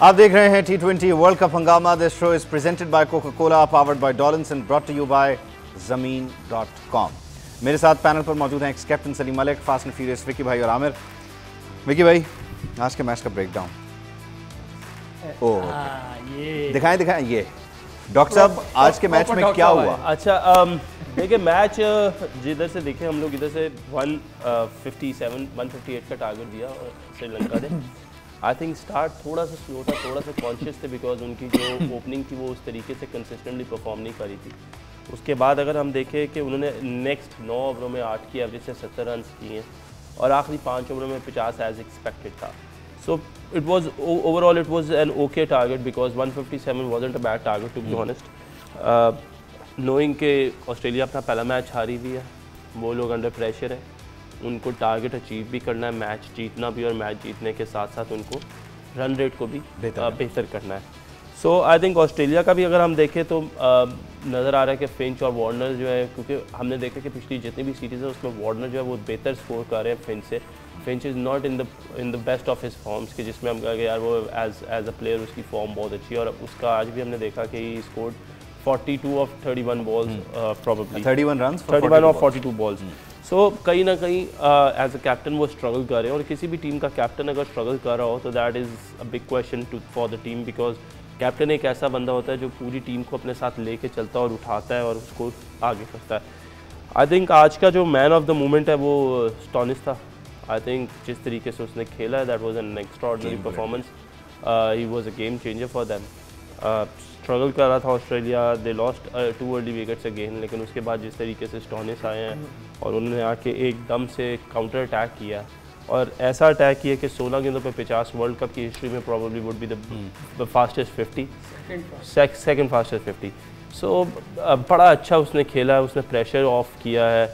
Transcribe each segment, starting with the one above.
आप देख रहे हैं T20 वर्ल्ड कप हंगामा। This show is presented by Coca Cola, powered by Dollins and brought to you by ज़मीन.com। मेरे साथ पैनल पर मौजूद हैं ex captain Salim Malik, fast and furious Vicky भाई और आमिर। विकी भाई, आज के मैच का ब्रेकडाउन दिखाएं ये डॉक्टर साहब, आज के मैच में क्या हुआ? अच्छा, देखिए मैच जिधर से देखें हम लोग, इधर से 158 का टारगेट दिया श्रीलंका ने। आई थिंक स्टार्ट थोड़ा सा स्लो था, थोड़ा सा कॉन्शियस थे, बिकॉज उनकी जो ओपनिंग थी वो उस तरीके से कंसिस्टेंटली परफॉर्म नहीं करी थी। उसके बाद अगर हम देखें कि उन्होंने नेक्स्ट 9 ओवरों में 8 की एवरेज से 70 रन किए हैं और आखिरी 5 ओवरों में 50 एज एक्सपेक्टेड था। So it was overall it was an okay target because 157 wasn't a bad target to be honest. Knowing कि ऑस्ट्रेलिया अपना पहला मैच हारी भी है, वो लोग अंडर प्रेशर है, उनको टारगेट अचीव भी करना है, मैच जीतना भी, और मैच जीतने के साथ साथ उनको रन रेट को भी बेहतर करना है। सो आई थिंक ऑस्ट्रेलिया का भी अगर हम देखें तो नज़र आ रहा है कि फिंच और वार्नर जो है, क्योंकि हमने देखा कि पिछली जितनी भी सीरीज़ है उसमें वार्नर जो है वो बेहतर स्कोर कर रहे हैं फिंच से। Finch is not in the best of his forms, कि जिसमें हम कहेंगे यार वो एज अ प्लेयर उसकी फॉर्म बहुत अच्छी है, और उसका आज भी हमने देखा कि he scored 42 off 31 balls, probably 31 off 42 balls. So कहीं ना कहीं एज अ कैप्टन वो स्ट्रगल कर रहे हैं, और किसी भी टीम का कैप्टन अगर स्ट्रगल कर रहा हो तो that is a big question for the team, because captain एक ऐसा बंदा होता है जो पूरी टीम को अपने साथ लेके चलता है और उठाता है और उसको आगे करता है। आई थिंक आज का जो मैन ऑफ द मोमेंट है वो स्टोनिस था। आई थिंक जिस तरीके से उसने खेला है, that was an extraordinary performance. He was a game changer for them. Struggle कर रहा था Australia, they lost 2 early wickets again, लेकिन उसके बाद जिस तरीके से स्टोनिस आए हैं और उन्होंने आके एकदम से काउंटर अटैक किया, और ऐसा अटैक किया कि 16 गेंदों पे 50 वर्ल्ड कप की हिस्ट्री में probably would be the fastest 50, second fastest 50। सो बड़ा अच्छा उसने खेला है, उसने प्रेशर ऑफ किया है।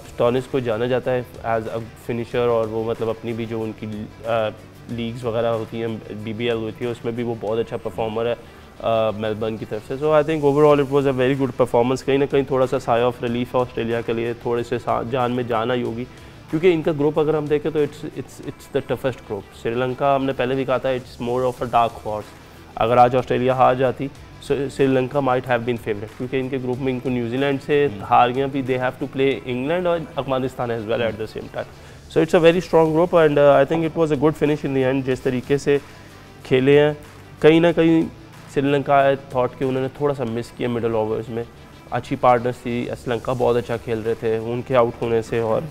स्टोनिस को जाना जाता है एज अ फिनिशर, और वो मतलब अपनी भी जो उनकी लीग्स वगैरह होती हैं, BBL होती है, उसमें भी वो बहुत अच्छा परफॉर्मर है मेलबर्न की तरफ से। So I think overall it was a very good performance. कहीं ना कहीं थोड़ा सा साय ऑफ रिलीफ है ऑस्ट्रेलिया के लिए, थोड़े से जान में जान आई होगी, क्योंकि इनका ग्रुप अगर हम देखें तो it's the toughest group. Sri Lanka हमने पहले भी कहा था it's more of a dark horse. अगर आज ऑस्ट्रेलिया हार जाती, Sri Lanka might have been favourite, क्योंकि इनके ग्रुप में इनको न्यूजीलैंड से हार गया भी, they have to play England और Afghanistan as well at the same time. So it's a very strong group, and I think it was a good finish in the end. जिस तरीके से खेले हैं, कहीं ना कहीं श्रीलंका थॉट कि उन्होंने थोड़ा सा मिस किया मिडल ओवर्स में। अच्छी पार्टनर्स थी, श्रीलंका बहुत अच्छा खेल रहे थे, उनके आउट होने से, और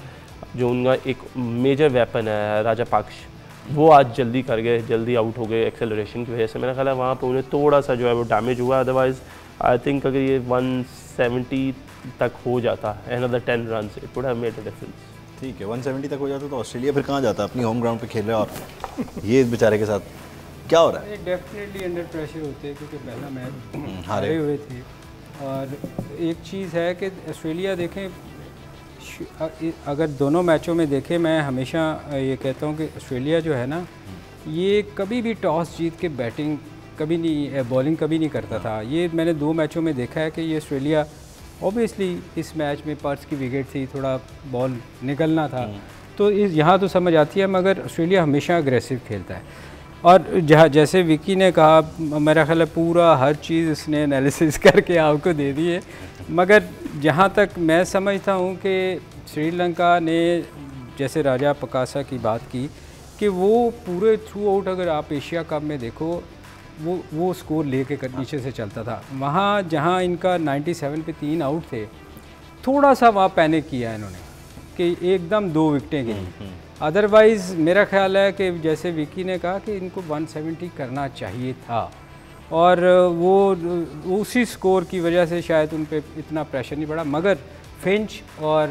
जो उनका एक मेजर वेपन है राजापाक्ष, वो आज जल्दी कर गए, जल्दी आउट हो गए एक्सेलरेशन की वजह से। मेरा ख्याल है वहाँ पर उन्हें थोड़ा सा जो है वो डैमेज हुआ। अदरवाइज आई थिंक अगर ये 170 तक हो जाता, another 10 run, it would have made a difference. ठीक है, 170 तक हो जाता तो ऑस्ट्रेलिया फिर कहाँ जाता? अपनी होम ग्राउंड पे खेल रहे, और ये बेचारे के साथ क्या हो रहा है? डेफिनेटली अंडर प्रेशर होते हैं, क्योंकि पहला मैच हारे हुए थे। और एक चीज़ है कि ऑस्ट्रेलिया देखें, अगर दोनों मैचों में देखें, मैं हमेशा ये कहता हूँ कि ऑस्ट्रेलिया जो है ना, ये कभी भी टॉस जीत के बैटिंग कभी नहीं, बॉलिंग कभी नहीं करता था। ये मैंने 2 मैचों में देखा है कि ये ऑस्ट्रेलिया, ऑब्वियसली इस मैच में पर्स की विकेट थी, थोड़ा बॉल निकलना था, तो यहाँ तो समझ आती है, मगर ऑस्ट्रेलिया हमेशा अग्रेसिव खेलता है। और जैसे विकी ने कहा, मेरा ख्याल है पूरा हर चीज़ उसने एनालिसिस करके आपको दे दी है। मगर जहाँ तक मैं समझता हूँ कि श्रीलंका ने, जैसे राजा पकासा की बात की, कि वो पूरे थ्रू आउट, अगर आप एशिया कप में देखो, वो स्कोर लेके नीचे से चलता था। वहाँ जहाँ इनका 97 पे 3 आउट थे, थोड़ा सा वहाँ पैनिक किया इन्होंने कि एकदम 2 विकेटें गिनी। अदरवाइज़ मेरा ख्याल है कि जैसे विकी ने कहा कि इनको 170 करना चाहिए था, और वो उसी स्कोर की वजह से शायद उन पर इतना प्रेशर नहीं पड़ा। मगर फिंच और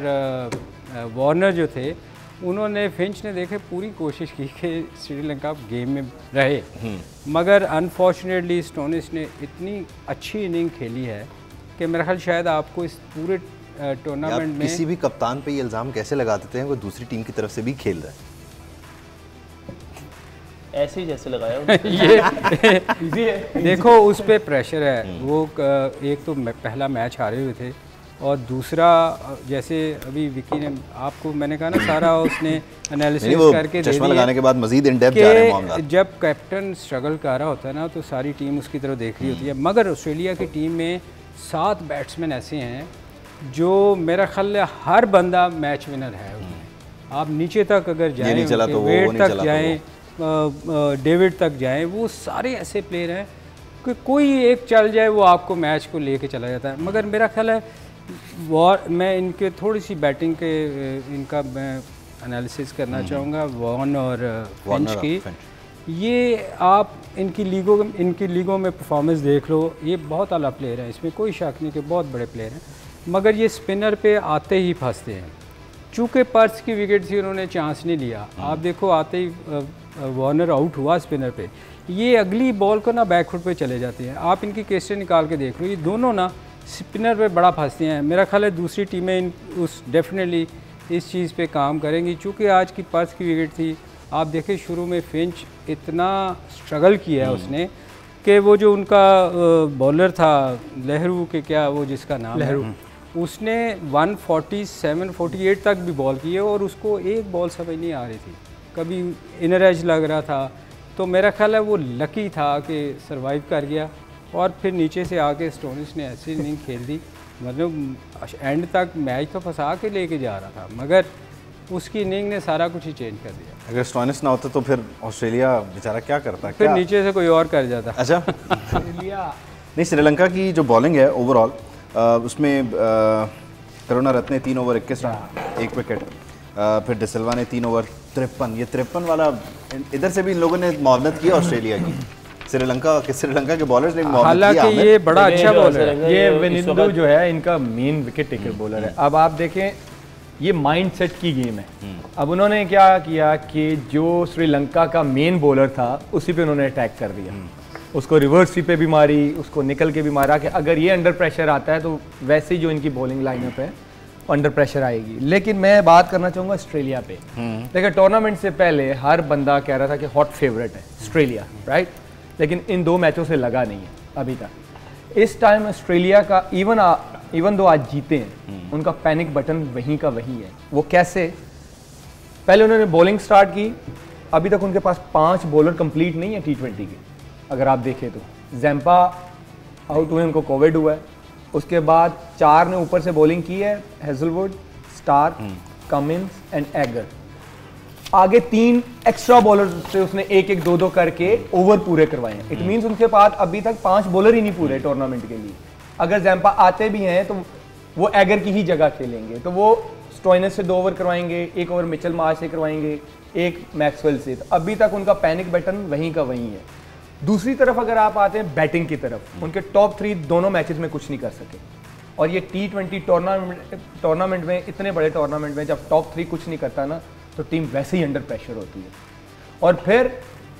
वार्नर जो थे, उन्होंने, फिंच ने देखे पूरी कोशिश की कि श्रीलंका गेम में रहे, मगर अनफॉर्चुनेटली स्टोनिस ने इतनी अच्छी इनिंग खेली है कि मेरा ख्याल शायद आपको इस पूरे टूर्नामेंट में किसी भी कप्तान पे ये इल्ज़ाम कैसे लगा देते हैं वो दूसरी टीम की तरफ से भी खेल रहा है? ऐसे ही जैसे लगाया ये देखो, उस पर प्रेशर है। वो एक तो पहला मैच हारे हुए थे, और दूसरा जैसे अभी विकी ने आपको मैंने कहा ना सारा उसने एनालिसिस करके दे दिया लगाने के बाद मजीद इन डेप्थ जा रहे हैं मामला। जब कैप्टन स्ट्रगल कर रहा होता है ना तो सारी टीम उसकी तरफ देख रही होती है, मगर ऑस्ट्रेलिया की टीम में 7 बैट्समैन ऐसे हैं जो मेरा ख्याल है हर बंदा मैच विनर है उसमें। आप नीचे तक अगर जाएँ, वेट तक जाएँ, डेविड तक जाएँ, वो सारे ऐसे प्लेयर हैं कि कोई एक चल जाए वो आपको मैच को लेके चला जाता है। मगर मेरा ख्याल है मैं इनके थोड़ी सी बैटिंग के इनका मैं एनालिसिस करना चाहूँगा वॉर्न और फिंच की। ये आप इनकी लीगों में परफॉर्मेंस देख लो, ये बहुत आला प्लेयर है, इसमें कोई शक नहीं कि बहुत बड़े प्लेयर हैं, मगर ये स्पिनर पे आते ही फंसते हैं। चूँकि पर्स की विकेट थी उन्होंने चांस नहीं लिया। आप देखो आते ही वार्नर आउट हुआ स्पिनर पे, ये अगली बॉल को ना बैकफुट पे चले जाते हैं। आप इनकी केसें निकाल के देख लो, ये दोनों ना स्पिनर पे बड़ा फंसते हैं। मेरा ख्याल है दूसरी टीमें उस डेफिनेटली इस चीज़ पे काम करेंगी। चूँकि आज की पर्स की विकेट थी, आप देखें शुरू में फिंच इतना स्ट्रगल किया है उसने कि वो जो उनका बॉलर था लहरू के क्या वो जिसका नाम लहरू, उसने 147-48 तक भी बॉल की है और उसको एक बॉल समझ नहीं आ रही थी, कभी इनर एज लग रहा था। तो मेरा ख्याल है वो लकी था कि सरवाइव कर गया और फिर नीचे से आके स्टोनिस ने ऐसी इनिंग खेल दी, मतलब एंड तक मैच तो फंसा के लेके जा रहा था, मगर उसकी इनिंग ने सारा कुछ ही चेंज कर दिया। अगर स्टोनिस ना होता तो फिर ऑस्ट्रेलिया बेचारा क्या करता? फिर क्या? नीचे से कोई और कर जाता। अच्छा नहीं, श्रीलंका की जो बॉलिंग है ओवरऑल उसमें करुणा रत्ने 3 ओवर 21 रन 1 विकेट, फिर डिसिल्वा ने 3 ओवर 53। ये 53 वाला इधर से भी इन लोगों ने मुआवनत की ऑस्ट्रेलिया की। श्रीलंका के बॉलर्स ने मुआवनत किया। हालांकि ये बड़ा अच्छा बॉलर है, ये विनिंदु जो है इनका मेन विकेट टेकर बॉलर है। अब आप देखें ये माइंडसेट की गेम है। अब उन्होंने क्या किया कि जो श्रीलंका का मेन बॉलर था उसी पे उन्होंने अटैक कर दिया, उसको रिवर्स पे भी मारी, उसको निकल के भी मारा कि अगर ये अंडर प्रेशर आता है तो वैसे ही जो इनकी बॉलिंग लाइनअप है अंडर प्रेशर आएगी। लेकिन मैं बात करना चाहूँगा ऑस्ट्रेलिया पे। देखिए टूर्नामेंट से पहले हर बंदा कह रहा था कि हॉट फेवरेट है ऑस्ट्रेलिया, राइट, लेकिन इन 2 मैचों से लगा नहीं है अभी तक। इस टाइम ऑस्ट्रेलिया का इवन दो आज जीते हैं, उनका पैनिक बटन वहीं का वहीं है। वो कैसे? पहले उन्होंने बॉलिंग स्टार्ट की, अभी तक उनके पास 5 बॉलर कंप्लीट नहीं है T20 के। अगर आप देखें तो जैम्पा आउट हुए, उनको कोविड हुआ है। उसके बाद 4 ने ऊपर से बॉलिंग की है, Hazlewood, Starc, Cummins and Agar. आगे 3 एक्स्ट्रा बॉलर से उसने 1-1, 2-2 करके ओवर पूरे करवाए हैं। इट मींस उनके पास अभी तक 5 बॉलर ही नहीं पूरे टूर्नामेंट के लिए। अगर जैम्पा आते भी हैं तो वो एगर की ही जगह खेलेंगे, तो वो स्टोइनिस से 2 ओवर करवाएंगे, 1 ओवर मिचेल मार्श से करवाएंगे, 1 मैक्सवेल से। तो अभी तक उनका पैनिक बटन वहीं का वहीं है। दूसरी तरफ अगर आप आते हैं बैटिंग की तरफ, उनके टॉप 3 दोनों मैचेस में कुछ नहीं कर सके। और ये T20 टूर्नामेंट में, इतने बड़े टूर्नामेंट में जब टॉप 3 कुछ नहीं करता ना तो टीम वैसे ही अंडर प्रेशर होती है। और फिर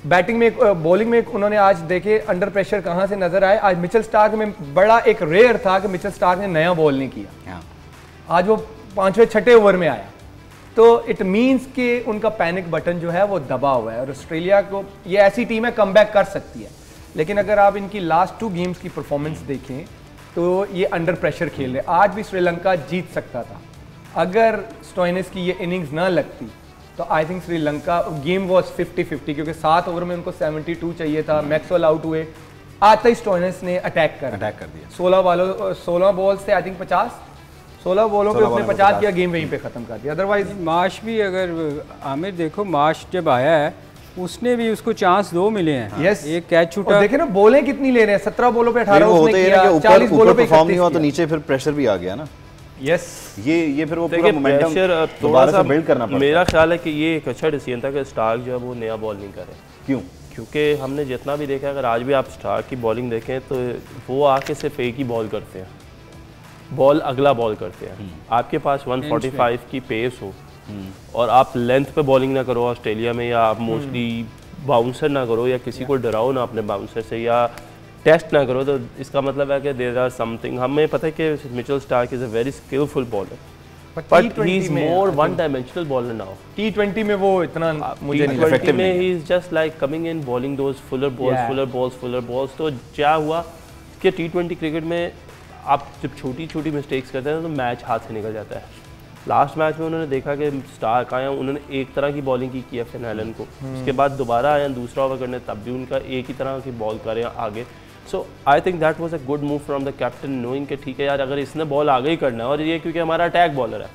बैटिंग में, बॉलिंग में उन्होंने आज देखे अंडर प्रेशर कहाँ से नजर आए। आज मिचेल स्टार्क में बड़ा एक रेयर था कि मिचेल स्टार्क ने नया बॉल नहीं किया, आज वो 5वें 6ठे ओवर में आया। तो इट मींस कि उनका पैनिक बटन जो है वो दबा हुआ है। और ऑस्ट्रेलिया को, ये ऐसी टीम है कमबैक कर सकती है, लेकिन अगर आप इनकी लास्ट 2 गेम्स की परफॉर्मेंस देखें तो ये अंडर प्रेशर खेल रहे। आज भी श्रीलंका जीत सकता था अगर स्टोइनिस की ये इनिंग्स ना लगती। तो I think Sri Lanka, game was 50-50 क्योंकि 7 ओवर में उनको 72 चाहिए था। मैक्सवेल आउट हुए, आते ही स्टोइनिस ने अटैक कर दिया। 16 बॉल से आई थिंक 16 बॉलों पे उसने 50 किया, गेम वहीं पे खत्म कर दिया। अदरवाइज मार्श भी, अगर आमिर देखो मार्श जब आया है उसने भी उसको चांस 2 मिले हैं। यस, एक कैच छूटा। देखे ना बॉलें कितनी ले रहे हैं, 17 बॉलों पे 18 उसने किया, 40 बॉलों पे परफॉर्म नहीं हुआ तो नीचे फिर प्रेशर भी आ गया ना। यस, ये फिर वो पूरा मोमेंटम दोबारा से बिल्ड करना पड़ता है। मेरा ख्याल है कि ये एक अच्छा डिसीजन था कि स्टार्क जो है वो नया बॉल नहीं करे। क्यों? क्योंकि हमने जितना भी देखा, अगर आज भी आप स्टार्क की बॉलिंग देखें तो वो आके सिर्फ एक ही बॉल करते हैं, बॉल अगला बॉल करते हैं। आपके पास 145 की पेस हो और आप लेंथ पे बॉलिंग ना करो ऑस्ट्रेलिया में, या आप मोस्टली बाउंसर ना करो, या किसी को डराओ ना अपने बाउंसर से, या टेस्ट ना करो, तो इसका मतलब है कि देयर आर समथिंग। हमें पता है कि Mitchell Starc is a very skilful bowler, but he is more one dimensional bowler now. T20 में वो इतना मुझे नहीं लगता में he is just like coming in bowling those fuller balls. तो क्या हुआ कि T20 क्रिकेट में आप जब छोटी छोटी मिस्टेक्स करते हैं तो मैच हाथ से निकल जाता है। लास्ट मैच में उन्होंने देखा कि स्टार्क आया, उन्होंने एक तरह की बॉलिंग की किया फिन हेलन को, उसके बाद दोबारा आया दूसरा ओवर करने, तब भी उनका एक ही तरह की बॉल करें आगे। So I think that was a good move from the captain, knowing कि ठीक है यार अगर इसने बॉल आगे ही करना है, और ये क्योंकि हमारा अटैक बॉलर है,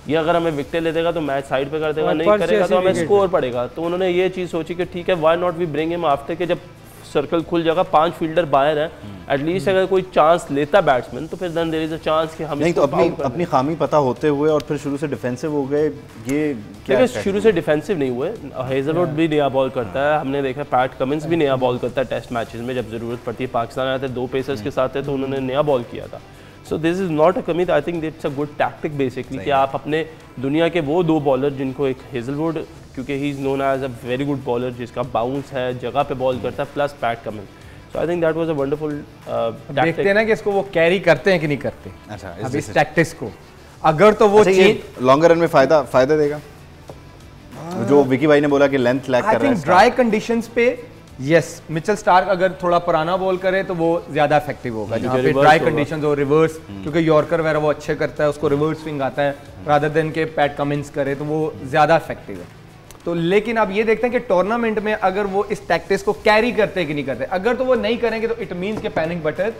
ये अगर हमें विकेट ले देगा तो मैच साइड पे कर देगा, नहीं करेगा तो हमें स्कोर पड़ेगा। तो उन्होंने ये चीज़ सोची कि ठीक है why not we bring him after के जब सर्कल खुल जाएगा, 5 फील्डर बाहर है, एटलीस्ट अगर कोई चांस लेता बैट्समैन तो फिर then there is a chance कि हम नहीं तो अपनी खामी पता होते हुए और फिर शुरू से डिफेंसिव हो गए, ये क्या शुरू से डिफेंसिव नहीं हुए। हेजलवुड भी नया बॉल करता है, हमने देखा पैट कमिंस भी नया बॉल करता है टेस्ट मैचेस में जब ज़रूरत पड़ती है। पाकिस्तान आए थे 2 पेसर्स के साथ थे तो उन्होंने नया बॉल किया था। So this is not a कमी, I think it's a good tactic basically कि आप अपने दुनिया के वो 2 बॉलर जिनको एक हेजलवुड, क्योंकि he is known as a very good bowler जिसका बाउंस है, जगह पे बॉल करता है, plus Pat Cummins. So I think that was a wonderful tactic. देखते हैं ना कि इसको वो कैरी करते हैं कि नहीं करते। अच्छा, अब इस टैक्टिक्स को अगर तो वो लॉन्गर रन में फायदा देगा, जो विकी भाई ने बोला कि लेंथ लैग कर रहा है। ड्राई कंडीशंस पे यस, मिचेल स्टार्क अगर थोड़ा पुराना बॉल करे तो वो ज्यादा इफेक्टिव होगा, जहाँ पे ड्राई कंडीशंस हो, रिवर्स, क्योंकि यॉर्कर वगैरह वो अच्छे करता है, उसको रिवर्स स्विंग आता है, रादर देन के पैट कमिंस करे तो वो ज्यादा इफेक्टिव है। तो लेकिन आप ये देखते हैं कि टूर्नामेंट में अगर वो इस टैक्टिक्स को कैरी करते हैं कि नहीं करते, अगर तो वो नहीं करेंगे तो इट मींस के पैनिक बटन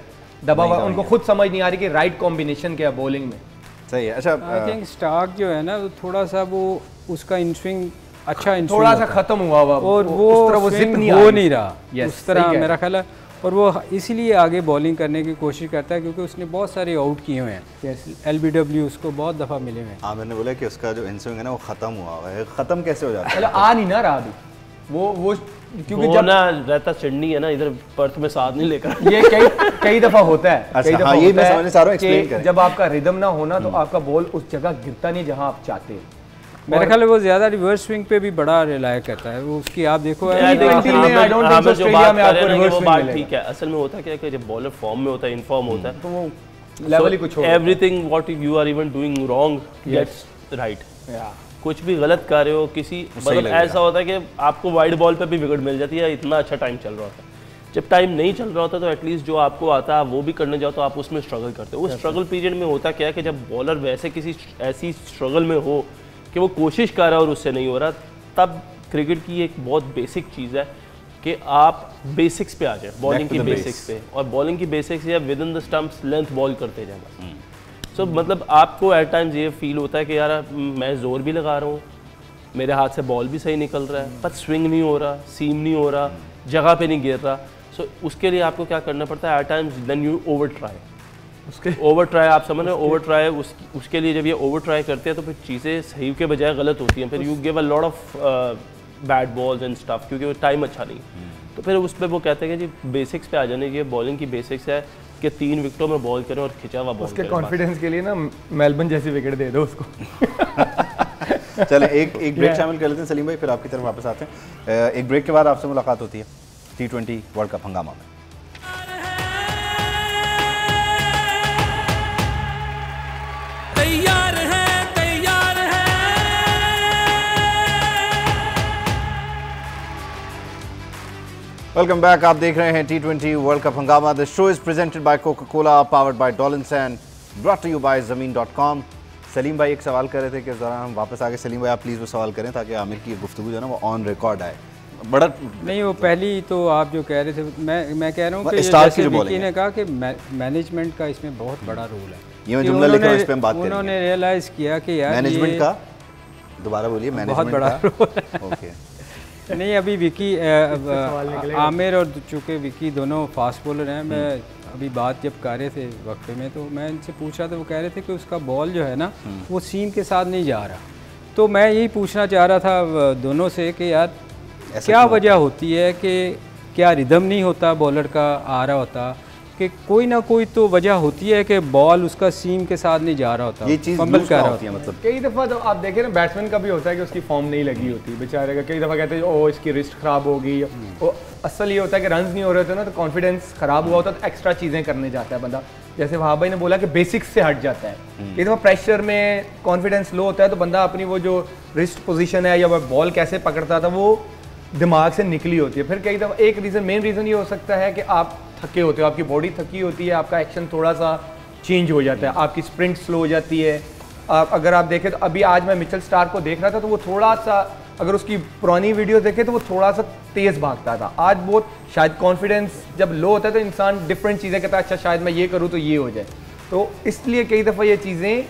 दबा हुआ, उनको खुद समझ नहीं आ रही कि राइट कॉम्बिनेशन क्या है बॉलिंग में। सही है। अच्छा, आई थिंक स्टार्क जो है ना थोड़ा सा वो उसका इन स्विंग अच्छा थोड़ा सा खत्म हुआ और वो जिप नहीं हो नहीं रहा उस तरह मेरा ख्याल है, और वो इसीलिए आगे बॉलिंग करने की कोशिश करता है क्योंकि उसने बहुत सारे आउट किए हुए हैं, LBW उसको बहुत दफ़ा मिले हुए हैं। आमिर ने बोला कि उसका जो इन स्विंग है ना वो खत्म हुआ है। खत्म कैसे हो जाता है? आ नहीं ना रहा अभी वो क्योंकि जब ना रहता सिडनी है ना, इधर पर्थ में साथ नहीं लेकर ये कई दफा होता है। अच्छा, कई दफा ये मैं समझना चाह रहा हूं, एक्सप्लेन करें। जब आपका रिदम ना होना तो आपका बॉल उस जगह गिरता नहीं जहां आप चाहते हैं। मेरे ख्याल में वो ज्यादा रिवर्स स्विंग पे भी बड़ा रिलाय करता है, वो उसकी आप देखो ठीक है। असल में होता क्या है कि जब बॉलर फॉर्म में होता है, इनफॉर्म होता है, तो वो लेवल ही कुछ everything what you are even doing wrong gets right. कुछ भी गलत कर रहे हो किसी, मतलब ऐसा होता है कि आपको वाइड बॉल पे भी विकेट मिल जाती है, इतना अच्छा टाइम चल रहा होता है। जब टाइम नहीं चल रहा होता तो एटलीस्ट जो आपको आता है वो भी करने जाओ तो आप उसमें स्ट्रगल करते हो। उस स्ट्रगल पीरियड में होता क्या है कि जब बॉलर वैसे किसी ऐसी स्ट्रगल में हो कि वो कोशिश कर रहा है और उससे नहीं हो रहा, तब क्रिकेट की एक बहुत बेसिक चीज़ है कि आप बेसिक्स पे आ जाए, बॉलिंग की बेसिक्स पे, और बॉलिंग की बेसिक्स या with in the stumps length ball करते जाए। सो मतलब आपको एट टाइम्स ये फील होता है कि यार मैं जोर भी लगा रहा हूँ, मेरे हाथ से बॉल भी सही निकल रहा है, पर स्विंग नहीं हो रहा, सीम नहीं हो रहा, जगह पे नहीं गिर रहा। सो उसके लिए आपको क्या करना पड़ता है, at times then you over try. उसके ओवर ट्राई आप समझ रहे हो, ओवर ट्राई उसके लिए जब ये ओवर ट्राई करते हैं तो फिर चीज़ें सही के बजाय गलत होती हैं, फिर you give a lot of bad balls and stuff, क्योंकि वो टाइम अच्छा नहीं। तो फिर उस पर वो कहते हैं कि जी बेसिक्स पे आ जाने, ये बॉलिंग की बेसिक्स है कि 3 विकेटों में बॉल करें और खिंचा हुआ बॉल। उसके कॉन्फिडेंस के लिए ना मेलबर्न जैसी विकेट दे दो उसको। चलें एक ब्रेक शामिल कर लेते हैं सलीम भाई, फिर आपकी तरफ वापस आते हैं। एक ब्रेक के बाद आपसे मुलाकात होती है T20 वर्ल्ड कप हंगामा में। वेलकम बैक, आप देख रहे हैं T20 वर्ल्ड कप हंगामा। The show is presented by Coca Cola, powered by Dollins and brought to you by ज़मीन.com। सलीम भाई एक सवाल कर रहे थे कि इस दौरान हम वापस आगे, सलीम भाई आप प्लीज़ वो सवाल करें ताकि आमिर की गुफ्तगू जो है ना वो ऑन रिकॉर्ड आए। बड़ा नहीं, वो पहली तो आप जो कह रहे थे, मैं कह रहा हूँ कि जैसे विकी ने कहा कि मैनेजमेंट का इसमें बहुत बड़ा रोल है। ये मैं जुमला लिखा हूं, इस पे हम बात करेंगे। उन्होंने रियलाइज़ किया कि यार मैनेजमेंट का, दोबारा बोलिए, बहुत बड़ा रोल है। ओके नहीं, अभी विकी आमिर और चूँकि विकी दोनों फास्ट बॉलर हैं, मैं अभी बात जब कर रहे थे वक्फे में तो मैं इनसे पूछ रहा था, वो कह रहे थे कि उसका बॉल जो है ना वो सीम के साथ नहीं जा रहा। तो मैं यही पूछना चाह रहा था दोनों से कि यार क्या वजह होती है कि क्या रिदम नहीं होता बॉलर का आ रहा होता, कि कोई ना कोई तो वजह होती है कि बॉल उसका सीम के साथ नहीं जा रहा होता, ये चीज़ फंबल कर रहा होता है। मतलब कई दफ़ा तो आप देखें ना, बैट्समैन का भी होता है कि उसकी फॉर्म नहीं लगी होती बेचारे का, कई दफ़ा कहते हैं ओ इसकी रिस्ट ख़राब होगी, असल ये होता है कि रन्स नहीं हो रहे होते ना, तो कॉन्फिडेंस ख़राब हुआ होता है, तो एक्स्ट्रा चीज़ें करने जाता है बंदा। जैसे वहाब भाई ने बोला कि बेसिक्स से हट जाता है। कई दफ़ा प्रेशर में कॉन्फिडेंस लो होता है तो बंदा अपनी वो जो रिस्ट पोजीशन है या वह बॉल कैसे पकड़ता था वो दिमाग से निकली होती है। फिर कई दफ़ा एक रीज़न, मेन रीज़न ये हो सकता है कि आप थके होते हो, आपकी बॉडी थकी होती है, आपका एक्शन थोड़ा सा चेंज हो जाता है, आपकी स्प्रिंट स्लो हो जाती है। अगर आप देखें तो अभी आज मैं मिचेल स्टार्क को देख रहा था तो वो थोड़ा सा, अगर उसकी पुरानी वीडियो देखें तो वो थोड़ा सा तेज़ भागता था। आज बहुत शायद कॉन्फिडेंस जब लो होता है तो इंसान डिफरेंट चीज़ें कहता है, अच्छा शायद मैं ये करूँ तो ये हो जाए। तो इसलिए कई दफ़ा ये चीज़ें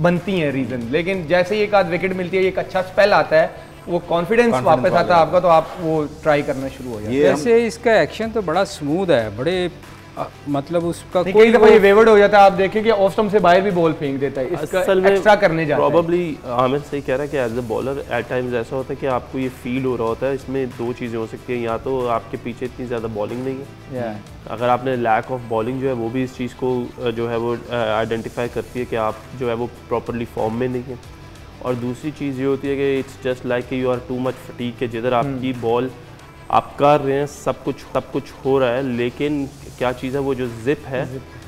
बनती हैं रीज़न, लेकिन जैसे ही एक आध विकेट मिलती है, एक अच्छा स्पेल आता है, वो कॉन्फिडेंस वापस आता है आपका, तो आप वो ट्राई करना शुरू हो जाते हैं। वैसे इसका एक्शन तो बड़ा स्मूथ है, बड़े मतलब उसका कोई दफा ये वेवर्ड हो जाता है, आप देखें कि ऑफ स्टंप से बाहर भी बॉल फेंक देता है, इसका एक्स्ट्रा करने जाता है। प्रोबेबली आमिर सही कह रहा है कि as a bowler at times ऐसा होता है कि आपको ये फील हो रहा होता है, इसमें दो चीज़ें हो सकती हैं, या तो आपके पीछे इतनी ज़्यादा बॉलिंग नहीं है, अगर आपने लैक ऑफ बॉलिंग जो है वो भी इस चीज़ को जो है वो आइडेंटिफाई करती है कि आप जो है वो प्रॉपरली फॉर्म में नहीं है, और दूसरी चीज़ ये होती है कि it's just like you are too much fatigue के जिधर आपकी बॉल आप कर रहे हैं, सब कुछ हो रहा है, लेकिन क्या चीज़ है वो जो जिप है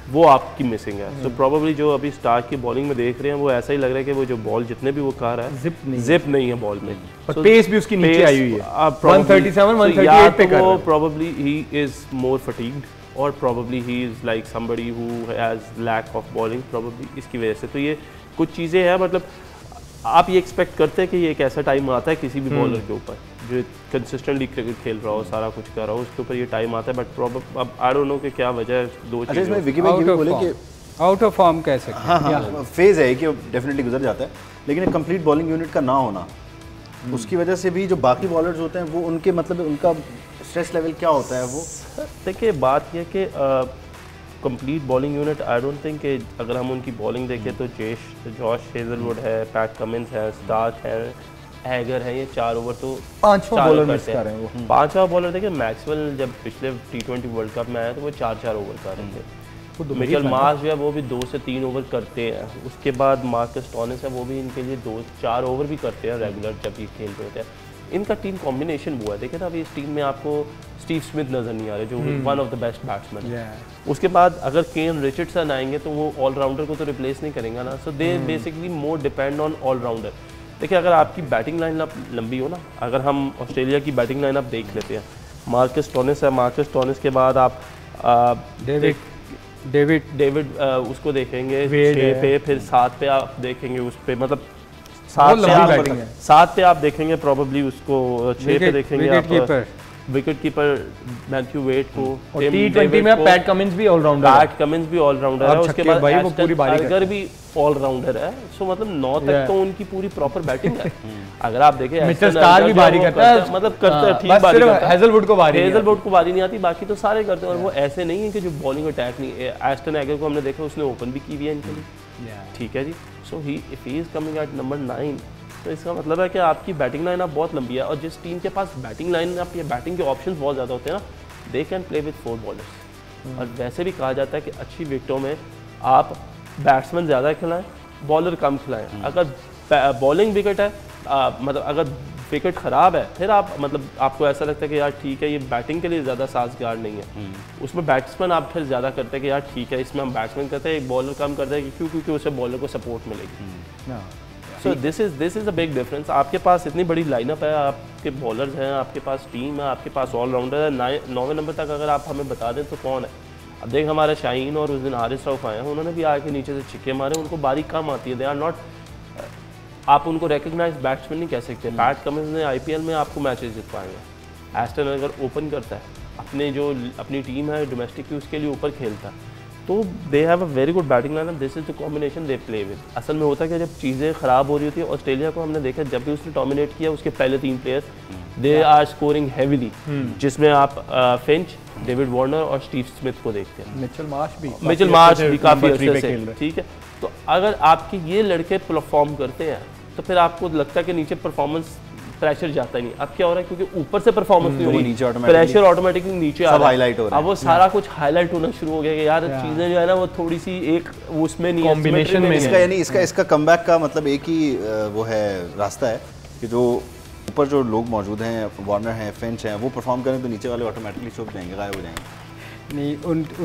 वो आपकी मिसिंग है। सो प्रोबेबली जो अभी स्टार्क की बॉलिंग में देख रहे हैं वो ऐसा ही लग रहा है कि वो जो बॉल जितने भी वो कर रहा है जिप नहीं है बॉल में, और पेस भी उसकी नीचे आई हुई है 137 138 पे कर रहा है। Probably he is more fatigued और probably he is like somebody who has lack of bowling, probably इसकी वजह से। तो ये कुछ चीज़ें हैं, मतलब आप ये एक्सपेक्ट करते हैं कि ये एक ऐसा टाइम आता है किसी भी बॉलर के ऊपर जो कंसिस्टेंटली क्रिकेट खेल रहा हो, सारा कुछ कर रहा हो, उसके ऊपर ये टाइम आता है, बट अब आई डोंट नो कि क्या वजह है। दो चीज़ें इसमें विकी भाई ये भी बोले कि आउट ऑफ फॉर्म कह सकते हैं। हाँ, फेज़ है कि डेफिनेटली गुजर जाता है, लेकिन एक कंप्लीट बॉलिंग यूनिट का ना होना, उसकी वजह से भी जो बाकी बॉलर्स होते हैं वो उनके मतलब उनका स्ट्रेस लेवल क्या होता है वो। देखिए बात यह कि complete bowling unit I don't think कि अगर हम उनकी बॉलिंग देखें तो जॉश हेजलवुड है, पैट कमिंस है, स्टार्क है, हैगर है, ये 4 ओवर तो पांचवा बॉलर मिस कर रहे हैं वो। पांचवा बॉलर देखिए मैक्सवेल जब पिछले T20 वर्ल्ड कप में आया तो वो 4 ओवर कर रहे थे। मिचेल मार्श जो है वो भी 2 से 3 ओवर करते हैं। उसके बाद मार्कस टॉनिस है वो भी इनके लिए 2-4 ओवर भी करते हैं रेगुलर जब ये खेल रहे होते हैं। इनका टीम कॉम्बिनेशन वो है, देखिए ना अभी इस टीम में आपको स्टीव स्मिथ नज़र नहीं आ रहे जो one of the best batsman है। उसके बाद अगर केन रिचर्डसन आएंगे तो वो ऑलराउंडर को तो रिप्लेस नहीं करेंगे ना, so they basically more depend on all rounder. देखिए अगर आपकी बैटिंग लाइनअप लंबी हो ना, अगर हम ऑस्ट्रेलिया की बैटिंग लाइनअप देख लेते हैं, मार्कस टॉनिस है, मार्कस टॉनिस के बाद आप डेविड उसको देखेंगे 6 पे, फिर 7 पे आप देखेंगे उस पे, मतलब 7 पे आप देखेंगे प्रॉबेबली उसको, 6 पे देखेंगे आप विकेट कीपर मैथ्यू वेट को, T20 में पैट कमिंस भी ऑलराउंडर है, उसके बाद टाइगर भी ऑलराउंडर है। सो मतलब 9 तक तो उनकी पूरी प्रॉपर बैटिंग है। अगर आप देखें मिचेल स्टार्क भी बारी करता है, मतलब करता है, ठीक बारी करता है, हेजलवुड को बारी नहीं आती, बाकी तो सारे करते हैं। और वो ऐसे नहीं है कि जो बॉलिंग अटैक नहीं है। एस्टन हैगर को हमने देखा उसने ओपन भी की हुई है इनके लिए, ठीक है जी। So if he is coming at number 9 तो इसका मतलब है कि आपकी बैटिंग लाइन आप बहुत लंबी है, और जिस टीम के पास बैटिंग लाइन आप ये बैटिंग के ऑप्शंस बहुत ज़्यादा होते हैं ना, they can play with 4 bowlers. और वैसे भी कहा जाता है कि अच्छी विकेटों में आप बैट्समैन ज़्यादा खिलाएं, बॉलर कम खिलाएं। अगर बॉलिंग विकेट है मतलब अगर विकेट ख़राब है, फिर आप मतलब आपको ऐसा लगता है कि यार ठीक है ये बैटिंग के लिए ज़्यादा साजगार नहीं है, उसमें बैट्समैन आप फिर ज़्यादा करते हैं कि यार ठीक है इसमें हम बैट्समैन करते हैं, एक बॉलर कम करते हैं, क्योंकि उसे बॉलर को सपोर्ट मिलेगी। सो this is a big difference. आपके पास इतनी बड़ी लाइनअप है, आपके बॉलर्स हैं, आपके पास टीम है, आपके पास ऑलराउंडर है। 9वें नंबर तक अगर आप हमें बता दें तो कौन है? अब देख हमारे शाहीन और उस दिन हारिस रऊफ आए हैं, उन्होंने भी आके नीचे से छिक्के मारे, उनको बारी कम आती है, दे आर नॉट, आप उनको रिकग्नाइज बैट्समैन नहीं कह सकते। पैट कमिंस ने IPL में आपको मैचेस जितवाएंगे। एस्टन अगर ओपन करता है, अपनी टीम है डोमेस्टिक की उसके लिए ऊपर खेलता है, तो they have a very good batting line, this is the combination they play with. असल में होता है कि जब चीज़ें ख़राब हो रही होती है, ऑस्ट्रेलिया को हमने देखा जब भी उसने डोमिनेट किया उसके पहले 3 players they are scoring heavily, जिसमें आप फिंच, डेविड वार्नर और स्टीव स्मिथ को देखते हैं। मिचेल मार्श भी काफ़ी अच्छे से, ठीक है। तो अगर आपके ये लड़के परफॉर्म करते हैं तो फिर आपको लगता है कि नीचे परफॉर्मेंस प्रेशर जाता ही नहीं। अब क्या हो रहा है, क्योंकि ऊपर से परफॉर्मेंस नहीं हो रही, प्रेशर ऑटोमेटिकली नीचे आ रहा है। अब वो सारा कुछ हाईलाइट होना शुरू हो गया कि यार चीजें जो है ना वो थोड़ी सी एक उसमें नहीं, कॉम्बिनेशन में इसका यानी इसका कमबैक का मतलब एक ही वो है रास्ता है कि जो ऊपर जो लोग मौजूद हैं, वार्नर हैं, फिंच हैं, वो परफॉर्म करें तो नीचे वाले ऑटोमेटिकली छुप जाएंगे, गायब हो जाएंगे। नहीं,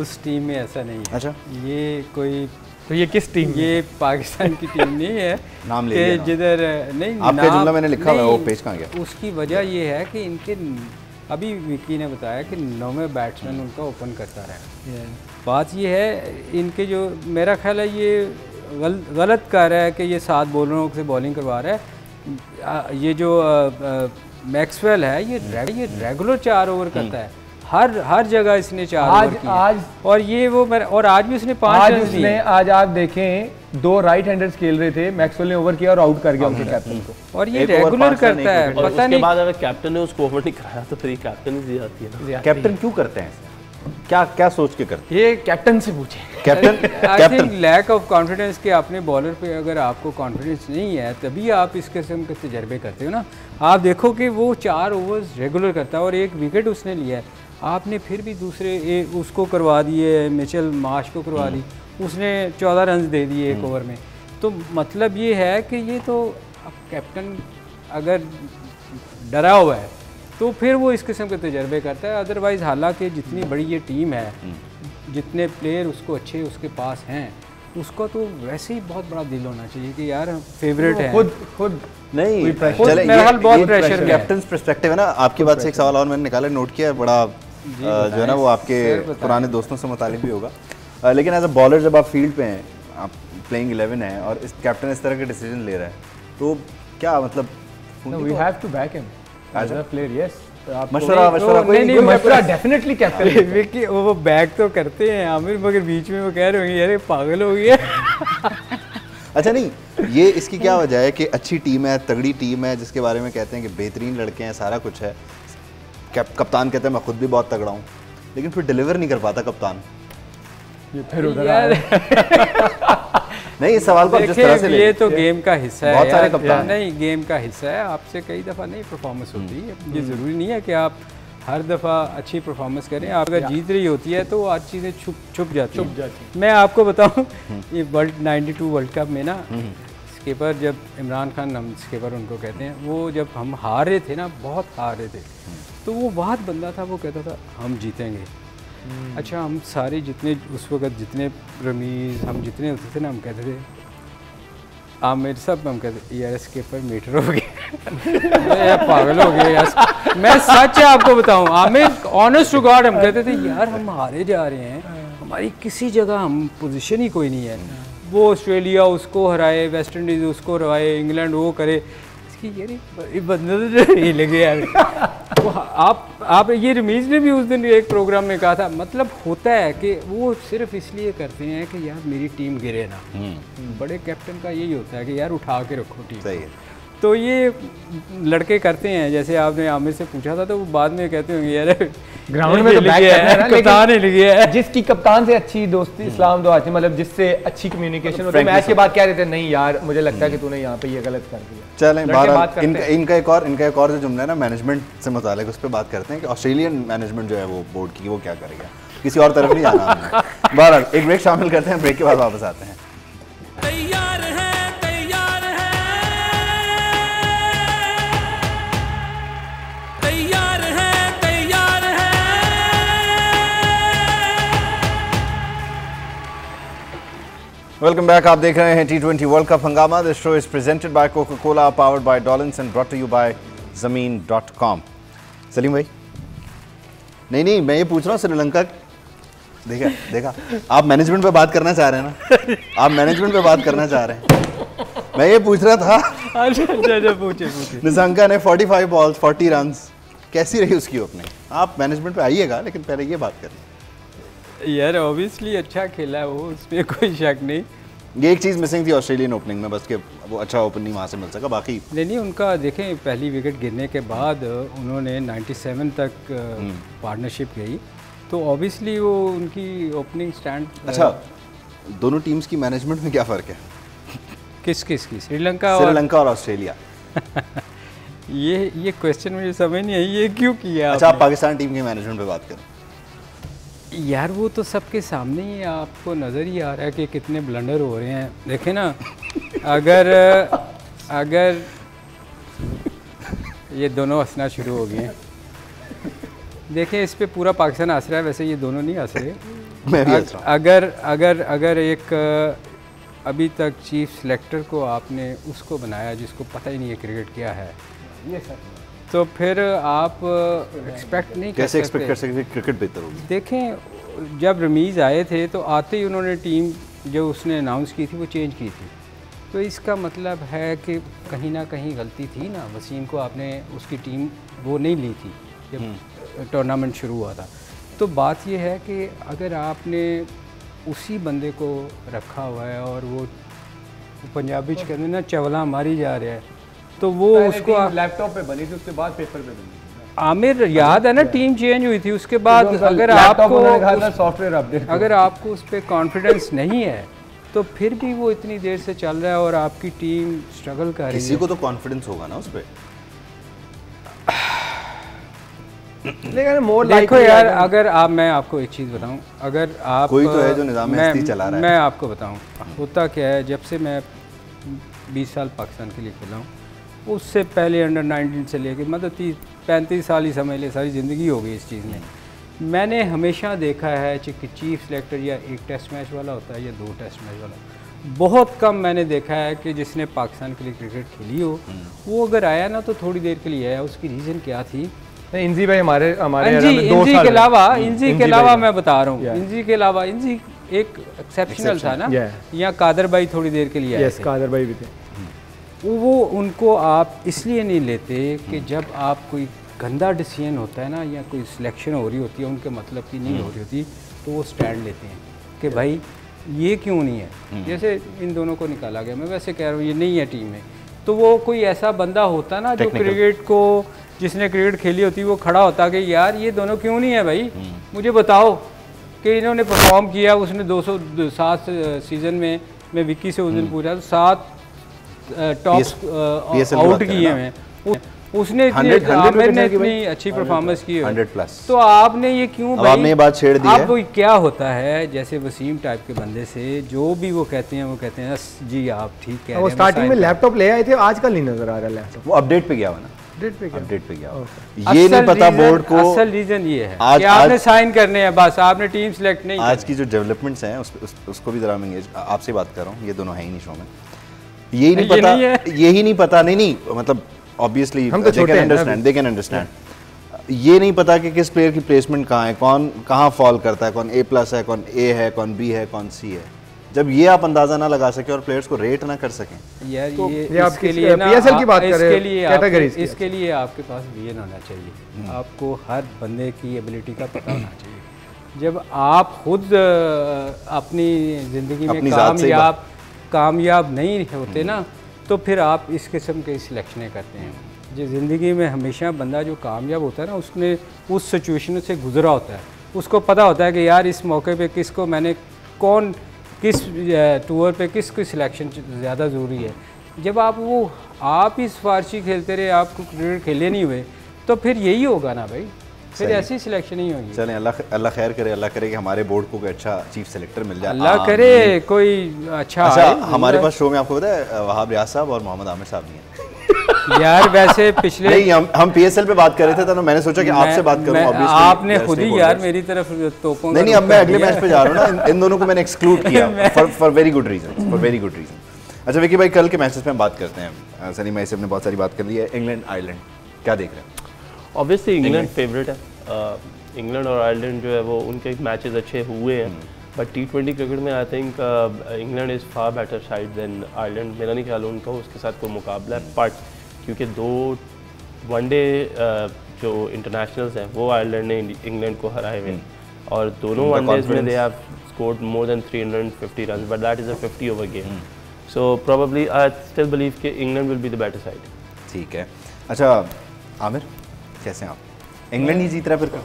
उस टीम में ऐसा नहीं है। अच्छा, ये कोई तो ये किस टीम? ये पाकिस्तान की टीम नहीं है। नाम ले लिया जिधर नहीं, आपका जुमला मैंने लिखा हुआ है, वो पेज कहाँ गया? उसकी वजह ये है कि इनके अभी विकी ने बताया कि 9वें बैट्समैन उनका ओपन करता रहा। बात ये है इनके जो मेरा ख्याल है ये गलत कर रहा है कि ये 7 बॉलरों से बॉलिंग करवा रहा है। ये जो मैक्सवेल है ये रेगुलर 4 ओवर करता है, हर जगह इसने 4 ओवर किए आज, और ये वो और आज भी उसने 5 रन दिए। आज आप देखें 2 राइट हैंडर्स खेल रहे थे, मैक्सवेल ने ओवर किया और आउट कर गया उनके कैप्टन को, और ये रेगुलर करता है। पता नहीं उसके बाद अगर कैप्टन ने उसको ओवर नहीं कराया तो फिर ये कैप्टन ही जाती है ना। कैप्टन क्यों करते हैं, क्या सोच के करते हैं? ये कैप्टन से पूछे। कैप्टन लैक ऑफ कॉन्फिडेंस के अपने बॉलर पे अगर आपको कॉन्फिडेंस नहीं है तभी आप इस किस्म के तजर्बे करते हो ना। आप देखो कि वो 4 ओवर्स रेगुलर करता है और 1 विकेट उसने लिया है, आपने फिर भी दूसरे उसको करवा दिए, मिचेल मार्श को करवा दी, उसने 14 रन दे दिए 1 ओवर में। तो मतलब ये है कि ये तो अब कैप्टन अगर डरा हुआ है तो फिर वो इस किस्म के तजर्बे करता है। अदरवाइज़ हालांकि जितनी बड़ी ये टीम है, जितने प्लेयर उसको अच्छे उसके पास हैं, उसका तो वैसे ही बहुत बड़ा दिल होना चाहिए कि यार फेवरेट है। खुद नहीं, चले बहुत प्रेशर। कैप्टन पर्सपेक्टिव है ना। आपकी बात से एक सवाल और मैंने निकाला, नोट किया, बड़ा जो है ना वो आपके पुराने दोस्तों से मुतालिक भी होगा। लेकिन एज अ बॉलर जब आप फील्ड पे हैं, आप प्लेइंग 11 है और इस कैप्टन इस तरह के डिसीजन ले रहा है तो क्या मतलब? We have to back him as a player. Yes, मशवरा डेफिनेटली कैप्टन विकी वो बैक तो करते हैं आमिर, मगर बीच में वो कह रहे होंगे यार पागल हो गया। अच्छा नहीं, ये इसकी क्या वजह है कि अच्छी टीम है, तगड़ी टीम है, जिसके बारे में कहते हैं कि बेहतरीन लड़के हैं, सारा कुछ है, कप्तान कहते हैं मैं खुद भी बहुत तगड़ा हूँ, लेकिन फिर डिलीवर नहीं कर पाता कप्तान। ये फिर उधर नहीं, इस सवाल को जिस तरह से ये तो गेम का हिस्सा है, बहुत सारे कप्तान नहीं गेम का हिस्सा है। आपसे कई दफ़ा नहीं परफॉर्मेंस होती है, ये ज़रूरी नहीं है कि आप हर दफ़ा अच्छी परफॉर्मेंस करें। आप अगर जीत रही होती है तो आज चीज़ें छुप जाती हैं। मैं आपको बताऊं, ये 92 वर्ल्ड कप में ना स्कीपर, जब इमरान खान हम स्कीपर उनको कहते हैं, वो जब हम हार रहे थे ना, बहुत हार रहे थे, तो वो बहुत बंदा था, वो कहता था हम जीतेंगे। अच्छा, हम सारे जितने उस वक्त जितने रमीज़ हम जितने होते थे ना, हम कहते थे आमिर सब, हम कहते यार स्कीपर मीटर हो गया। यार पागल हो गए यार, मैं सच है आपको बताऊं आमिर, ऑनेस्ट टू गॉड, हम कहते थे यार हम हारे जा रहे हैं, हमारी किसी जगह हम पोजीशन ही कोई नहीं है। वो ऑस्ट्रेलिया उसको हराए, वेस्ट इंडीज़ उसको हराए, इंग्लैंड वो करे, ये बंदे तो हिल गया। तो आप ये रमीज़ ने भी उस दिन एक प्रोग्राम में कहा था, मतलब होता है कि वो सिर्फ इसलिए करते हैं कि यार मेरी टीम गिरे ना। बड़े कैप्टन का यही होता है कि यार उठा के रखो टीम। सही है। तो ये लड़के करते हैं। जैसे आपने आमिर से पूछा था तो वो बाद में कहते होंगे यार ग्राउंड में तो बैक करना है, कप्तान ही लिख गया है। जिसकी कप्तान से अच्छी दोस्ती इस्लाम दुआ थी, मतलब जिससे अच्छी कम्युनिकेशन होती है, मैच के बाद कह रहे थे नहीं यार मुझे लगता है कि तूने यहाँ पे ये गलत कर दिया। चलें, बहरहाल इनका एक और जो जुमला है ना मैनेजमेंट से मुतालिक, उस पर बात करते हैं कि ऑस्ट्रेलियन मैनेजमेंट जो है वो बोर्ड की, वो क्या करेगा, किसी और तरफ नहीं जाना हमने। बहरहाल एक ब्रेक शामिल करते हैं, ब्रेक के बाद वापस आते हैं। वेलकम बैक, आप देख रहे हैं T20 वर्ल्ड कप हंगामा। This show is presented by Coca Cola, powered by Dollins and brought to you by ज़मीन.com। सलीम भाई, नहीं मैं ये पूछ रहा हूँ, श्रीलंका देखा आप मैनेजमेंट पे बात करना चाह रहे हैं ना, आप मैनेजमेंट पे बात करना चाह रहे हैं, मैं ये पूछ रहा था। अच्छा पूछे। निशंका ने 45 बॉल्स 40 रन, कैसी रही उसकी ओपनिंग? आप मैनेजमेंट पे आइएगा, लेकिन पहले ये बात करें। यार ऑब्वियसली अच्छा खेला है वो, उसमें कोई शक नहीं। ये एक चीज़ मिसिंग थी ऑस्ट्रेलियन ओपनिंग में, बस कि वो अच्छा ओपन नहीं वहाँ से मिल सका, बाकी नहीं उनका देखें, पहली विकेट गिरने के बाद उन्होंने 97 तक पार्टनरशिप गई, तो ऑब्वियसली वो उनकी ओपनिंग स्टैंड। अच्छा, दोनों टीम्स की मैनेजमेंट में क्या फ़र्क है? किस की? श्रीलंका और ऑस्ट्रेलिया। ये क्वेश्चन मुझे समझ नहीं आई, ये क्यों किया? अच्छा, आप पाकिस्तान टीम के मैनेजमेंट पे बात करें। यार वो तो सबके सामने ही आपको नज़र ही आ रहा है कि कितने ब्लंडर हो रहे हैं। देखें ना, अगर ये दोनों हंसना शुरू हो गए हैं, देखें इस पे पूरा पाकिस्तान हंस रहा है, वैसे ये दोनों नहीं हंस रहे। मैं भी हंस रहा हूं। अगर एक अभी तक चीफ सेलेक्टर को आपने उसको बनाया जिसको पता ही नहीं है क्रिकेट क्या है, ये सर तो फिर आप एक्सपेक्ट नहीं कैसे कर एक्सपेक्ट कर सकते। सकते क्रिकेट बेहतर होगी? देखें, जब रमीज़ आए थे तो आते ही उन्होंने टीम जो उसने अनाउंस की थी वो चेंज की थी, तो इसका मतलब है कि कहीं ना कहीं गलती थी ना। वसीम को आपने उसकी टीम वो नहीं ली थी जब टूर्नामेंट शुरू हुआ था। तो बात ये है कि अगर आपने उसी बंदे को रखा हुआ है और वो पंजाबी च कहते हैं ना चवला मारी जा रहा है, तो वो उसको लैपटॉप पे बनी थी, उसके बाद पेपर पे बनी। आमिर याद है ना, टीम चेंज हुई थी उसके बाद। अगर आपको सॉफ्टवेयर अपडेट, अगर आपको उस पर कॉन्फिडेंस नहीं है तो फिर भी वो इतनी देर से चल रहा है और आपकी टीम स्ट्रगल कर रही है। किसी को तो कॉन्फिडेंस होगा ना उस पर। देखो यार, अगर आप, मैं आपको एक चीज़ बताऊं, अगर आप कोई तो है जो निज़ाम हस्ती चला रहा है। मैं आपको बताऊं, होता क्या है, जब से मैं 20 साल पाकिस्तान के लिए खेला हूँ, उससे पहले अंडर 19 से लेके मतलब 30-35 साल ही समझ ले, सारी ज़िंदगी हो गई इस चीज़ में। मैंने हमेशा देखा है कि चीफ सेलेक्टर या एक टेस्ट मैच वाला होता है या 2 टेस्ट मैच वाला। बहुत कम मैंने देखा है कि जिसने पाकिस्तान के लिए क्रिकेट खेली हो, वो अगर आया ना तो थोड़ी देर के लिए आया। उसकी रीज़न क्या थी? इंजी भाई हमारे इंजी के अलावा मैं बता रहा हूँ, इंजी के अलावा, इंजी एक एक्सेप्शनल था ना, या कादर भाई थोड़ी देर के लिए आए थे। कादर भाई भी थे। वो उनको आप इसलिए नहीं लेते कि जब आप कोई गंदा डिसीजन होता है ना, या कोई सिलेक्शन हो रही होती है उनके मतलब की नहीं हो रही होती, तो वो स्टैंड लेते हैं कि भाई ये क्यों नहीं है। जैसे इन दोनों को निकाला गया, मैं वैसे कह रहा हूँ ये नहीं है टीम में, तो वो कोई ऐसा बंदा होता ना जो क्रिकेट को, जिसने क्रिकेट खेली होती, वो खड़ा होता कि यार ये दोनों क्यों नहीं है भाई, मुझे बताओ कि इन्होंने परफॉर्म किया। उसने 207 सीज़न में, मैं विक्की से उस दिन पूछा, तो 7 टॉप आउट किए हैं उसने, आमिर ने इतनी अच्छी परफॉर्मेंस की है 100+। तो आपने ये क्यों भाई, आपने ये बात छेड़ दी है। अब क्या होता है, जैसे वसीम टाइप के बंदे से जो भी वो कहते हैं, वो कहते हैं जी आप ठीक कह रहे हैं। वो स्टार्टिंग में लैपटॉप ले आए थे, आजकल नहीं नजर आ रहा लैपटॉप। वो अपडेट पे गया हुआ ना, अपडेट पे गया। ये नहीं पता बोर्ड को, असल रीजन ये है कि आपने साइन करने हैं, बस आपने टीम सिलेक्ट नहीं। आज की जो डेवलपमेंट है उसको भी जरा मैं आपसे बात कर रहा हूँ, ये दोनों है ही नहीं शो में, यही नहीं पता, यही नहीं पता, नहीं मतलब ऑब्वियसली दे कैन अंडरस्टैंड। ये नहीं पता कि किस प्लेयर की प्लेसमेंट कहाँ है, कौन कहाँ फॉल करता है, कौन A+ है, कौन A है, कौन B है, कौन C है। जब ये आप अंदाजा ना लगा सके और प्लेयर्स को रेट ना कर सकें, यार तो ये आपके लिए ना, PSL की बात करें, इसके लिए आपके पास विजन होना चाहिए। आपको हर बंदे की एबिलिटी का पता होना चाहिए। जब आप खुद अपनी ज़िंदगी में कामयाब नहीं होते ना, तो फिर आप इस किस्म के सिलेक्शनें करते हैं। जो ज़िंदगी में हमेशा बंदा जो कामयाब होता है ना, उसने उस सिचुएशन से गुजरा होता है, उसको पता होता है कि यार इस मौके पे किसको मैंने, कौन किस टूर पे किसकी सिलेक्शन ज़्यादा ज़रूरी है। जब आप ही सिफारशी खेलते रहे, आपको क्रिकेट खेले नहीं हुए, तो फिर यही होगा ना भाई, फिर ऐसी सिलेक्शन ही होगी। चलें, अल्लाह खैर करे, अल्लाह करे कि हमारे बोर्ड को कोई अच्छा चीफ सेलेक्टर मिल जाए, अल्लाह करे कोई अच्छा हमारे पास शो में आपको पता है वहाब रियाज साहब और मोहम्मद आमिर साहब नहीं है। यार वैसे पिछले नहीं, हम PSL पे बात कर रहे थे, तो मैंने सोचा कि आपसे बात करूं। आपने खुद ही यार मेरी तरफ तोपों। नहीं, अब मैं अगले मैच पे जा रहा हूं ना, इन दोनों को मैंने एक्सक्लूड किया फॉर वेरी गुड रीजन। अच्छा विकी भाई, कल के मैचेस पे हम बात करते हैं। सनी भाई से हमने बहुत सारी बात कर ली है। इंग्लैंड आयरलैंड क्या देख रहे हैं? ऑब्वियसली इंग्लैंड फेवरेट है। इंग्लैंड और आयरलैंड जो है वो उनके मैचेस अच्छे हुए हैं, बट T20 क्रिकेट में I think England is far better side than Ireland. मेरा नहीं ख्याल उनका उसके साथ कोई मुकाबला है, बट क्योंकि 2 वनडे जो इंटरनेशनल्स हैं वो आयरलैंड ने इंग्लैंड को हराए हुए हैं, और दोनों वनडेज में they have scored more than 350 run, but that is a 50 over game. So probably I still believe कि England will be the better side. ठीक है। अच्छा आमिर, कैसे हैं आप? इंग्लैंड ही जीत रहा है फिर?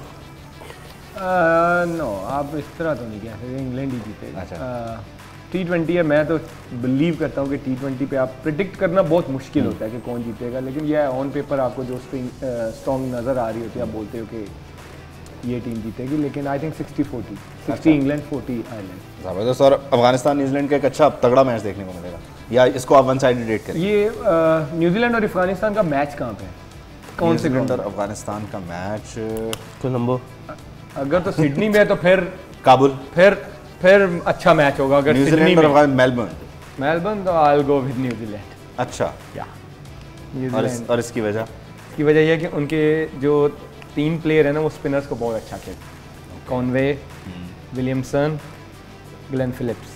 नो, आप इस तरह तो नहीं कह सकते, इंग्लैंड ही जीतेगा। अच्छा, T20 है, मैं तो बिलीव करता हूँ कि T20 पे आप प्रिडिक्ट करना बहुत मुश्किल होता है कि कौन जीतेगा, लेकिन यह ऑन पेपर आपको जो स्ट्रॉन्ग नज़र आ रही होती है, आप बोलते हो कि ये टीम जीतेगी, लेकिन आई थिंक 60-40, 60 इंग्लैंड 40 आयरलैंड। ज़बरदस्त। और अफगानिस्तान न्यूजीलैंड का एक अच्छा तगड़ा मैच देखने को मिलेगा, या इसको आप वन साइडेड रेट करें? ये न्यूजीलैंड और अफगानिस्तान का मैच कहाँ पे है? कौन से ग्राउंड? अफगानिस्तान का मैच कोलंबो। अगर तो सिडनी में है तो फिर काबुल, फिर अच्छा मैच होगा। अगर न्यूजीलैंड और मेलबर्न तो I will go with New Zealand. अच्छा, या और इसकी वजह? इसकी वजह यह है कि उनके जो 3 प्लेयर हैं ना वो स्पिनर्स को बहुत अच्छा खेलते, कॉनवे, विलियमसन, ग्लेन फिलिप्स,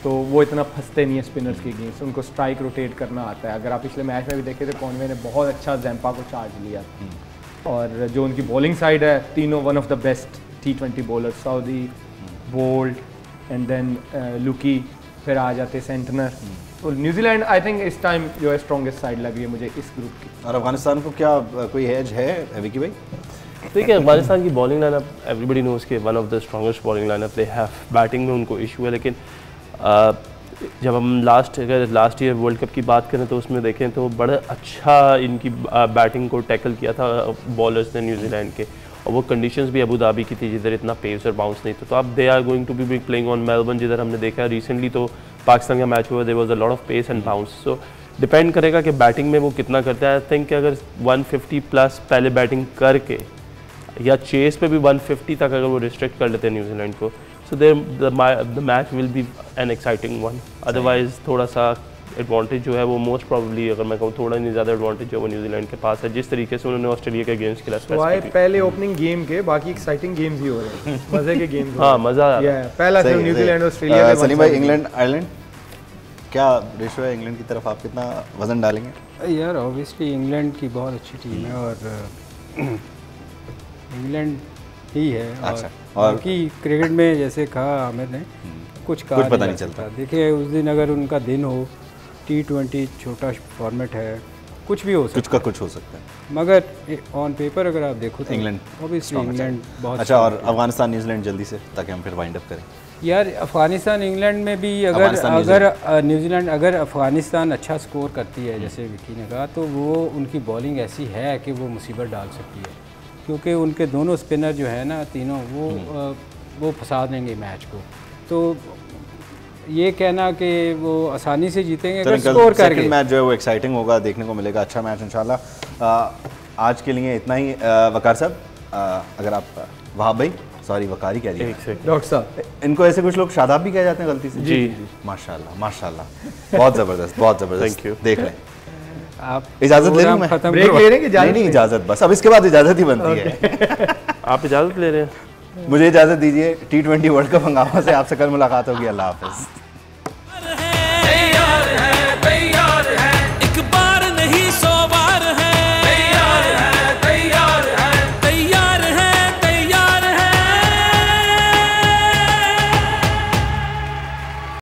तो वो इतना फंसते नहीं है स्पिनर्स के गेम से, उनको स्ट्राइक रोटेट करना आता है। अगर आप पिछले मैच में भी देखें तो कॉनवे ने बहुत अच्छा जैम्पा को चार्ज लिया, और जो उनकी बॉलिंग साइड है तीनों one of the best T20 bowler, Southee, Boult and then Lockie, फिर आ जाते सेंटनर। तो न्यूजीलैंड आई थिंक इस टाइम जो है स्ट्रॉन्गेस्ट साइड लग रही है मुझे इस ग्रुप की। और अफगानिस्तान को क्या कोई एज है विकी भाई? देखिए अफगानिस्तान की बॉलिंग लाइनअप एवरीबडी नोज के one of the strongest bowling lineup they have. Batting में उनको इशू है, लेकिन जब हम लास्ट ईयर वर्ल्ड कप की बात करें तो उसमें देखें तो बड़ा अच्छा इनकी बैटिंग को टैकल किया था बॉलर्स ने न्यूजीलैंड के, और वो कंडीशंस भी अबू धाबी की थी जिधर इतना पेस और बाउंस नहीं था। तो अब they are going to be playing on Melbourne, जिधर हमने देखा रिसेंटली तो पाकिस्तान का मैच हुआ, there was a lot of pace and bounce. So depend करेगा कि बैटिंग में वो कितना करता है। आई थिंक कि अगर 150 प्लस पहले बैटिंग करके या चेस पे भी 150 तक अगर वो रिस्ट्रिक्ट कर लेते हैं न्यूजीलैंड को, so the match will be an exciting one. Otherwise थोड़ा सा एडवांटेज जो है वो मोस्ट प्रॉब्ली, अगर मैं कहूँ थोड़ा नहीं ज़्यादा एडवांटेज जो है वो न्यूजीलैंड के पास है, जिस तरीके से उन्होंने ऑस्ट्रेलिया के अगेंस्ट खेला। पहले ओपनिंग गेम के बाकी एक्साइटिंग गेम्स ही हो रहे हैं, मजे के गेम्स। हाँ मज़ा आ रहा है। पहला सिर्फ न्यूजीलैंड ऑस्ट्रेलिया। सलीम भाई, इंग्लैंड आयरलैंड क्या रेशो है इंग्लैंड की तरफ, आप कितना वजन डालेंगे? यार ऑब्वियसली इंग्लैंड की बहुत अच्छी टीम है और इंग्लैंड ही है। अच्छा, और बाकी क्रिकेट में जैसे कहा आमिर ने कुछ पता नहीं चलता। देखिए उस दिन अगर उनका दिन हो, T20 छोटा फॉर्मेट है, कुछ भी हो सकता है, कुछ का कुछ हो सकता है, मगर ऑन पेपर अगर आप देखो तो इंग्लैंड ऑब्वियसली इंग्लैंड बहुत अच्छा। और अफगानिस्तान न्यूजीलैंड जल्दी से, ताकि हम फिर वाइंड अप करें। यार अफगानिस्तान इंग्लैंड में भी अगर न्यूजीलैंड अगर अफगानिस्तान अच्छा स्कोर करती है जैसे विकी ने कहा, तो वो उनकी बॉलिंग ऐसी है कि वो मुसीबत डाल सकती है, क्योंकि उनके दोनों स्पिनर जो है ना तीनों वो फंसा देंगे मैच को। तो ये कहना कि वो आसानी से जीतेंगे अगर स्कोर करके। मैच जो है वो एक्साइटिंग होगा, देखने को मिलेगा अच्छा मैच इंशाल्लाह। आज के लिए इतना ही। वकार साहब, अगर आप वहाब भाई, सॉरी वकारी कह दिया डॉक्टर साहब, इनको ऐसे कुछ लोग शादाब भी कह जाते हैं गलती से। जी माशाल्लाह माशाल्लाह, बहुत ज़बरदस्त बहुत ज़बरदस्त। Thank you. देख लें, आप इजाज़त ले लूँ मैं? ब्रेक ले रहे हैं कि नहीं, इजाज़त बस, अब इसके बाद इजाज़त ही बनती है। आप इजाज़त ले रहे हैं? मुझे इजाज़त दीजिए। T20 वर्ल्ड कप हंगामा से आपसे कल मुलाकात होगी। अल्लाह हाफ़िज़।